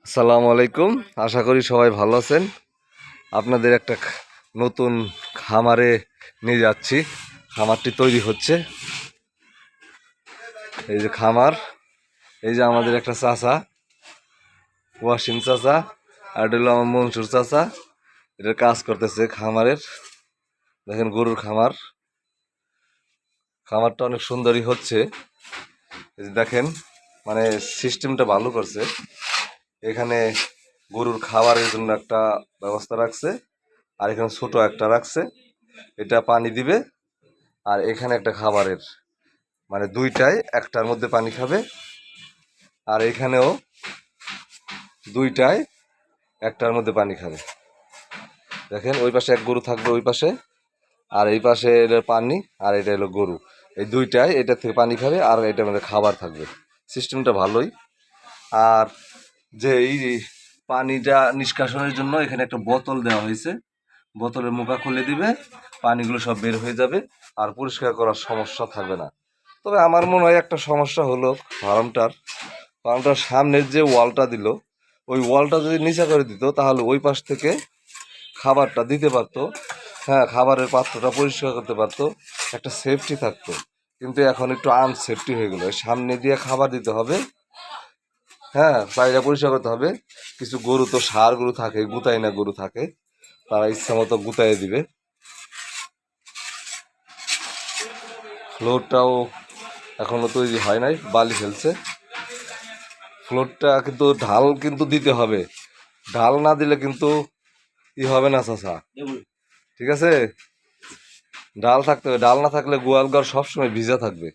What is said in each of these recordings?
আসসালামু আলাইকুম। আশা করি সবাই ভালো আছেন। আপনাদের একটা নতুন খামারে নিয়ে যাচ্ছি। খামারটি তৈরি হচ্ছে। এই যে খামার, এই যে আমাদের একটা চাচা, ওয়াসিম চাচা, আর এটা হলো আমার মনসুর চাচা। এটার কাজ করতেছে খামারের। দেখেন গরুর খামার, খামারটা অনেক সুন্দরই হচ্ছে। এই যে দেখেন, মানে সিস্টেমটা ভালো করছে। এখানে গরুর খাবারের জন্য একটা ব্যবস্থা রাখছে, আর এখানে ছোট একটা রাখছে, এটা পানি দিবে। আর এখানে একটা খাবারের, মানে দুইটাই একটার মধ্যে পানি খাবে। আর এখানেও দুইটাই একটার মধ্যে পানি খাবে। দেখেন ওই পাশে এক গরু থাকবে ওই পাশে, আর এই পাশে এটা পানি, আর এটা হলো গরু। এই দুইটাই এটা থেকে পানি খাবে, আর এটার মধ্যে খাবার থাকবে। সিস্টেমটা ভালোই। আর যে এই পানিটা নিষ্কাশনের জন্য এখানে একটা বোতল দেওয়া হয়েছে। বোতলের মুখা খুলে দিবে, পানিগুলো সব বের হয়ে যাবে, আর পরিষ্কার করার সমস্যা থাকবে না। তবে আমার মনে হয় একটা সমস্যা হলো ফার্মটার সামনের যে ওয়ালটা দিল, ওই ওয়ালটা যদি নিচা করে দিত তাহলে ওই পাশ থেকে খাবারটা দিতে পারতো। হ্যাঁ, খাবারের পাত্রটা পরিষ্কার করতে পারতো, একটা সেফটি থাকতো। কিন্তু এখন একটু আনসেফটি হয়ে গেলো। সামনে দিয়ে খাবার দিতে হবে, হ্যাঁ, চারিটা পরিষ্কার করতে হবে। কিছু গরু তো ষাঁড় গরু থাকে, গুতাই না গরু থাকে, তারা ইচ্ছা মতো গুতাইয়ে দিবে। ফ্লোরটাও এখনো তৈরি হয় নাই, বালি ফেলছে। ফ্লোরটা কিন্তু ঢাল কিন্তু দিতে হবে, ঢাল না দিলে কিন্তু হবে না চাচা, ঠিক আছে? ডাল থাকতে হবে, ডাল না থাকলে গোয়াল ঘর সবসময় ভিজা থাকবে।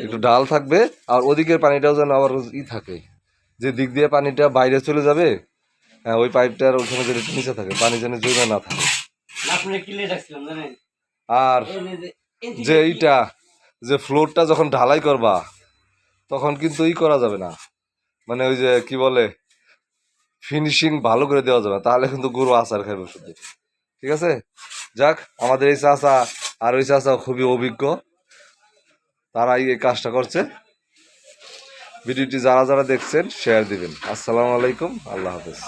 একটু ডাল থাকবে, আর ওদিকের পানিটাও যেন আবার থাকে, যে দিক দিয়ে পানিটা বাইরে চলে যাবে, হ্যাঁ, ওই পাইপটার ওখানে যেন নিচে থাকে, পানি যেন জমে না থাকে। আর যে এইটা, যে ফ্লোরটা যখন ঢালাই করবা তখন কিন্তু করা যাবে না, মানে ওই যে কি বলে, ফিনিশিং ভালো করে দেওয়া যাবে, তাহলে কিন্তু গরু আচার খাবে শুধু, ঠিক আছে? যাক, আমাদের এই চাচা আর ওই চাচা খুবই অভিজ্ঞ, তারাই এই কাজটা করছে। ভিডিওটি যারা যারা দেখছেন শেয়ার দিবেন। আসসালামু আলাইকুম, আল্লাহ হাফেজ।